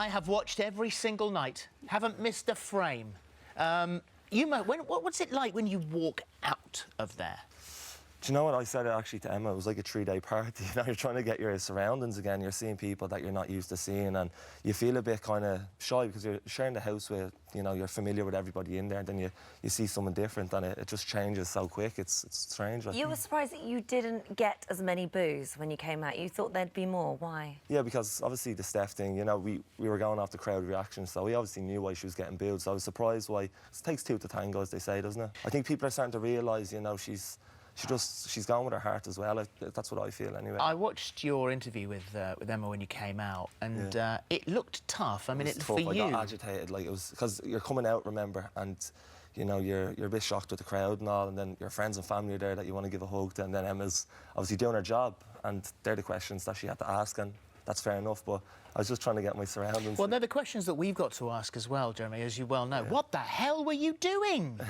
I have watched every single night. Haven't missed a frame. What's it like when you walk out of there? Do you know what I said actually to Emma? It was like a 3-day party. You know, you're trying to get your surroundings again. You're seeing people that you're not used to seeing, and you feel a bit kind of shy because you're sharing the house with, you know, you're familiar with everybody in there, and then you see someone different, and it just changes so quick. It's strange. You were surprised that you didn't get as many boos when you came out. You thought there'd be more. Why? Yeah, because obviously the Steph thing, you know, we were going off the crowd reaction, so we obviously knew why she was getting booed. So I was surprised why. It takes two to tango, as they say, doesn't it? I think people are starting to realise, you know, she's gone with her heart as well. That's what I feel anyway. I watched your interview with Emma when you came out, and it looked tough. I mean, it was for tough. you. I got agitated, like it was because you're coming out, remember, and you know you're a bit shocked with the crowd and all, and then your friends and family are there that you want to give a hug to, and then Emma's obviously doing her job, and they're the questions that she had to ask, and that's fair enough. But I was just trying to get my surroundings. Well, they're the questions that we've got to ask as well, Jeremy, as you well know. Yeah. What the hell were you doing?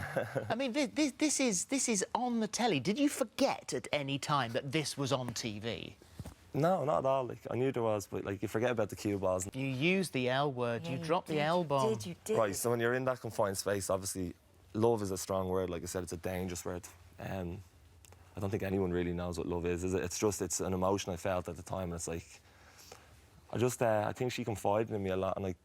I mean, this is on the telly. Did you forget at any time that this was on TV? No, not at all. Like, I knew there was, but like you forget about the cue balls. You used the L word. Yeah, you dropped the L bomb. You did. Right. So when you're in that confined space, obviously, love is a strong word. Like I said, it's a dangerous word. I don't think anyone really knows what love is it? It's an emotion I felt at the time, and it's like. I think she confided in me a lot, and like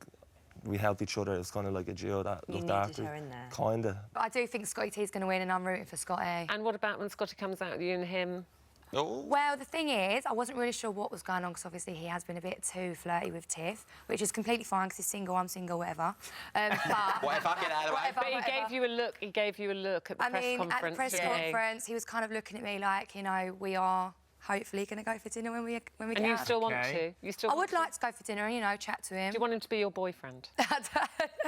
we helped each other. It was kind of like a duo that looked after her in there. Kinda. But I do think Scotty T's going to win, and I'm rooting for Scotty. And what about when Scotty comes out with you and him? Oh. Well, the thing is, I wasn't really sure what was going on because obviously he has been a bit too flirty with Tiff, which is completely fine because he's single, I'm single, whatever. But whatever, get out of the way. But he gave you a look. He gave you a look at the press conference. At the press conference, he was kind of looking at me like, you know, we are hopefully going to go for dinner when we get out. And you still want to? You still? I would like to go for dinner, you know, chat to him. Do you want him to be your boyfriend?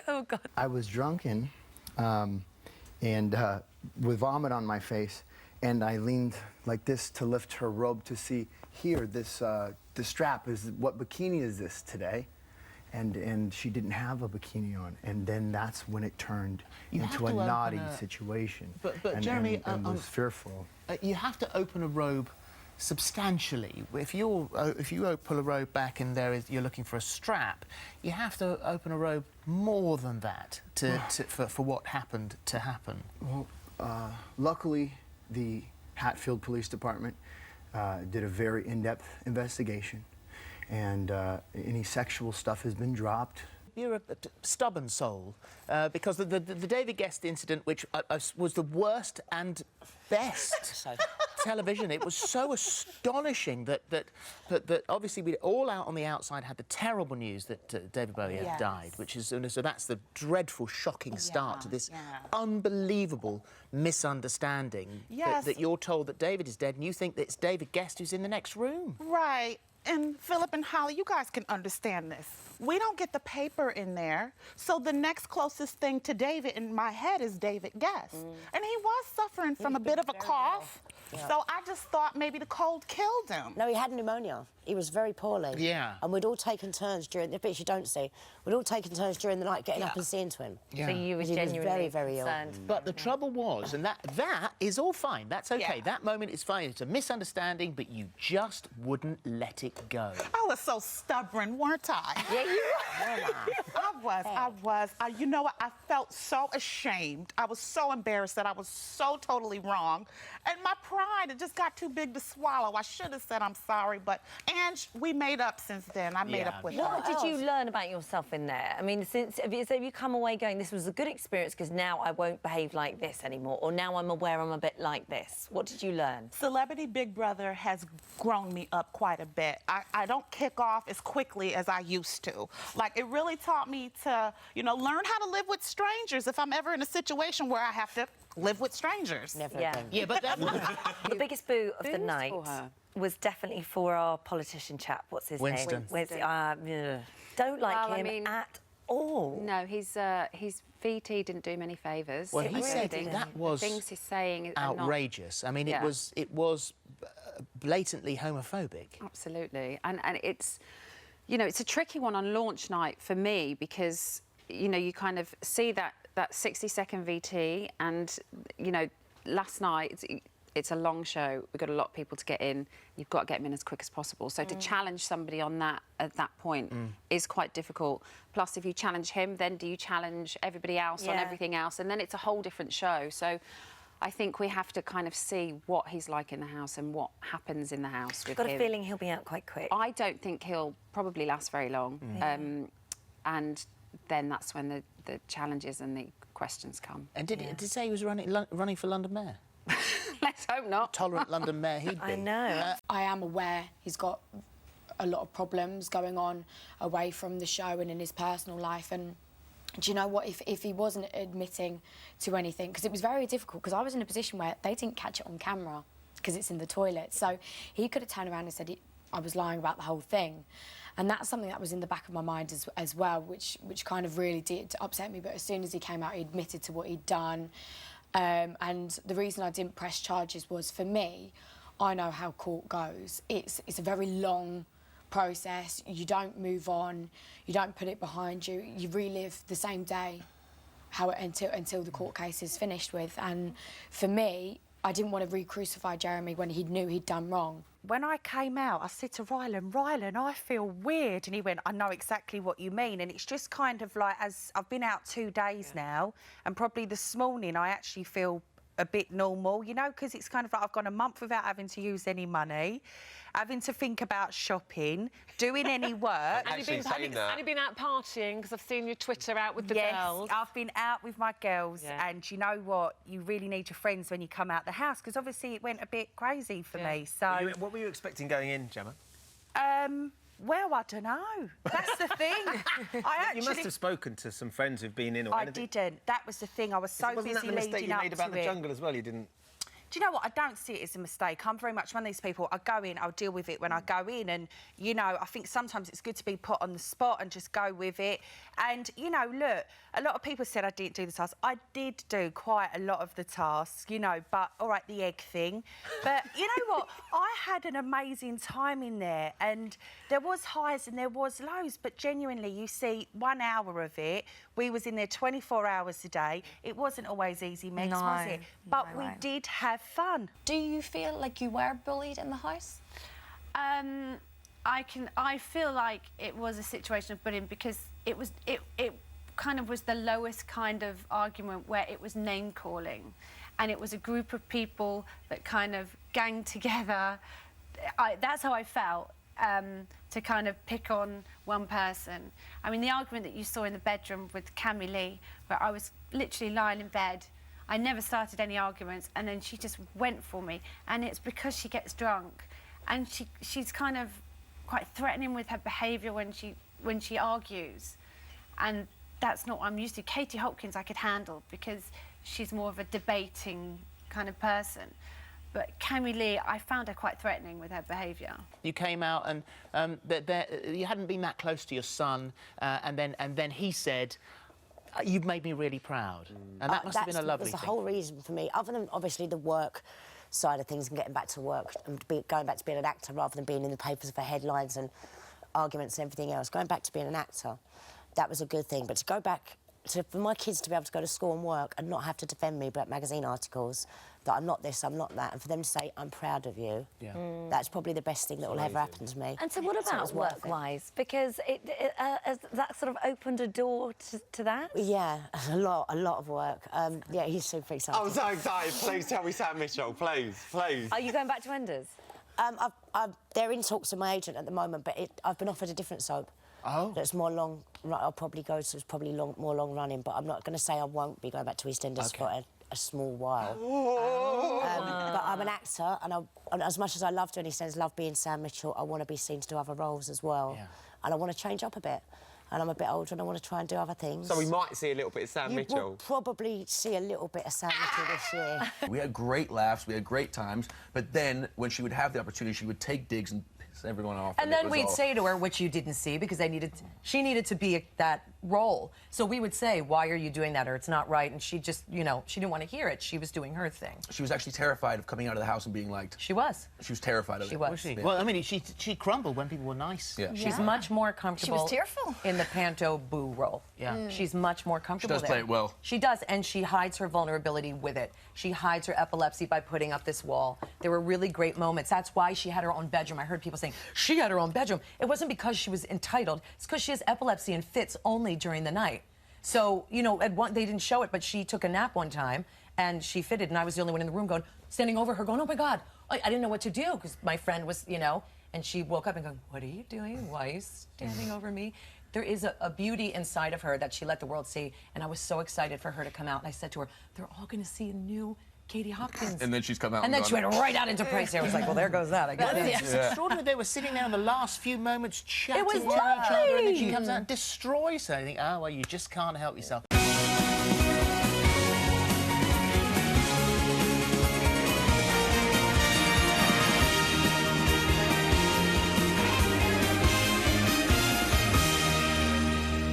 Oh God. I was drunken, and with vomit on my face, and I leaned like this to lift her robe to see here. This the strap is what bikini is this today, and she didn't have a bikini on, and then that's when it turned into a naughty situation. But Jeremy, and was fearful. You have to open a robe substantially. If you pull a robe back and you're looking for a strap, you have to open a robe more than that for what happened to happen. Well, luckily, the Hatfield Police Department did a very in-depth investigation, and any sexual stuff has been dropped. You're a stubborn soul, because the David Gest incident, which was the worst and best television, it was so astonishing that obviously we all out on the outside had the terrible news that David Bowie had died, which is so that's the dreadful, shocking start to this unbelievable misunderstanding. That you're told that David is dead, and you think that it's David Gest who's in the next room. Right. And Phillip and Holly, you guys can understand this. We don't get the paper in there, so the next closest thing to David in my head is David Gest. And he was suffering from a bit of a cough, so I just thought maybe the cold killed him. No, he had pneumonia. He was very poorly. Yeah. And we'd all taken turns during the bits you don't see. We'd all taken turns during the night getting up and seeing to him. So you were genuinely very, very ill. But the trouble was, and that is all fine. That's okay. That moment is fine. It's a misunderstanding, but you just wouldn't let it go. I was so stubborn, weren't I? Yeah, you were. I was. You know what? I felt so ashamed. I was so embarrassed that I was so totally wrong. And my pride, it just got too big to swallow. I should have said I'm sorry, but Ange, we made up since then. I made up with her. What did you learn about yourself in there? I mean, have you come away going, this was a good experience because now I won't behave like this anymore, or now I'm aware I'm a bit like this? What did you learn? Celebrity Big Brother has grown me up quite a bit. I don't kick off as quickly as I used to. Like, it really taught me to, you know, learn how to live with strangers if I'm ever in a situation where I have to live with strangers. Never again. Yeah, but that the biggest boo of the night was definitely for our politician chap. What's his Winston. name? Don't like him at all. No, his VT didn't do him any favours. Well, he said that was the things he's saying outrageous. I mean, it was blatantly homophobic. Absolutely, and it's, you know, it's a tricky one on launch night for me because, you know, you kind of see that 60-second VT, and, you know, last night it's a long show. We've got a lot of people to get in. You've got to get them in as quick as possible. So to challenge somebody on that at that point is quite difficult. Plus, if you challenge him, then do you challenge everybody else on everything else? And then it's a whole different show. So I think we have to kind of see what he's like in the house and what happens in the house with him. I've got a feeling he'll be out quite quick. I don't think he'll probably last very long. And then that's when the challenges and the questions come. And did he say he was running for London Mayor? Let's hope not. Tolerant London Mayor he'd be. I know. I am aware he's got a lot of problems going on away from the show and in his personal life. And do you know what? If he wasn't admitting to anything, because it was very difficult, because I was in a position where they didn't catch it on camera because it's in the toilet. So he could have turned around and said I was lying about the whole thing. And that's something that was in the back of my mind as well, which kind of really did upset me. But as soon as he came out, he admitted to what he'd done. And the reason I didn't press charges was, for me, I know how court goes. It's a very long process. You don't move on. You don't put it behind you. You relive the same day until the court case is finished with. And for me, I didn't want to re-crucify Jeremy when he knew he'd done wrong. When I came out, I said to Rylan, I feel weird. And he went, I know exactly what you mean. And it's just kind of like, as I've been out 2 days now, and probably this morning I actually feel a bit normal, you know, because it's kind of like I've gone a month without having to use any money, having to think about shopping, doing any work. And you've been out partying, because I've seen your Twitter out with the girls. Yes, I've been out with my girls, and you know what? You really need your friends when you come out the house, because obviously it went a bit crazy for me, so... What were you expecting going in, Gemma? Well, I don't know. That's the thing. You must have spoken to some friends who've been in or anything. I didn't. That was the thing. I was so busy leading up to it. Wasn't that the mistake you made about the jungle as well? You didn't... Do you know what? I don't see it as a mistake. I'm very much one of these people. I go in, I'll deal with it when I go in. And, you know, I think sometimes it's good to be put on the spot and just go with it. And, you know, look, a lot of people said I didn't do the tasks. I did do quite a lot of the tasks, you know, but, all right, the egg thing. But, you know what? I had an amazing time in there, and there was highs and there was lows, but genuinely, you see 1 hour of it, we was in there 24 hours a day. It wasn't always easy, Megs, was it? But we did have fun. Do you feel like you were bullied in the house? I feel like it was a situation of bullying, because it kind of was the lowest kind of argument, where it was name calling, and it was a group of people that kind of ganged together. That's how I felt, to kind of pick on one person. I mean, the argument that you saw in the bedroom with Cammy Lee, where I was literally lying in bed, I never started any arguments, and then she just went for me. And it's because she gets drunk, and she's kind of quite threatening with her behaviour when she argues, and that's not what I'm used to. Katie Hopkins I could handle, because she's more of a debating kind of person. But Cammy Lee, I found her quite threatening with her behaviour. You came out and you hadn't been that close to your son, and then he said, "You've made me really proud," and that must have been a lovely thing. That's the whole reason for me, other than obviously the work side of things and getting back to work and going back to being an actor rather than being in the papers for headlines and arguments and everything else. Going back to being an actor, that was a good thing. But to go back for my kids to be able to go to school and work and not have to defend me about magazine articles that I'm not this, I'm not that, and for them to say, I'm proud of you, that's probably the best thing that will ever happen to me. And so what about work-wise? Because has that sort of opened a door to that? Yeah, a lot of work. Yeah, he's super excited. I'm so excited. Please tell me Sam Mitchell, please. Are you going back to Enders? They're in talks with my agent at the moment, but I've been offered a different soap. Oh. That's more long. I'll probably go to probably more long running, but I'm not going to say I won't be going back to EastEnders for a small while. But I'm an actor, and as much as I love doing EastEnders, love being Sam Mitchell, I want to be seen to do other roles as well, and I want to change up a bit. And I'm a bit older, and I want to try and do other things. So we might see a little bit of Sam Mitchell. You will probably see a little bit of Sam Mitchell this year. We had great laughs, we had great times, but then when she would have the opportunity, she would take digs and everyone off. And then we'd say to her, which you didn't see, because she needed to be that role. So we would say, why are you doing that? Or it's not right. And she just, you know, she didn't want to hear it. She was doing her thing. She was actually terrified of coming out of the house and being liked. She was. She was terrified of it. She was. Yeah. Well, I mean, she crumbled when people were nice. Yeah. She's much more comfortable. She was tearful. In the Panto Boo role. Yeah. She's much more comfortable She does play it well. She does, and she hides her vulnerability with it. She hides her epilepsy by putting up this wall. There were really great moments. That's why she had her own bedroom. I heard people saying, she had her own bedroom. It wasn't because she was entitled. It's because she has epilepsy and fits only during the night. So, you know, they didn't show it, but she took a nap one time, and she fitted, and I was the only one in the room standing over her going, oh, my God. I didn't know what to do, because my friend was, you know, and she woke up and going, what are you doing? Why are you standing over me? There is a beauty inside of her that she let the world see, and I was so excited for her to come out. And I said to her, they're all going to see a new Katie Hopkins. And then she's come out. And then she went right out into praise. I was like, well, there goes that, I guess. It's extraordinary. They were sitting there in the last few moments chatting It was to each other, and then she lovely. comes out and destroys her. I think, oh, well, you just can't help yourself.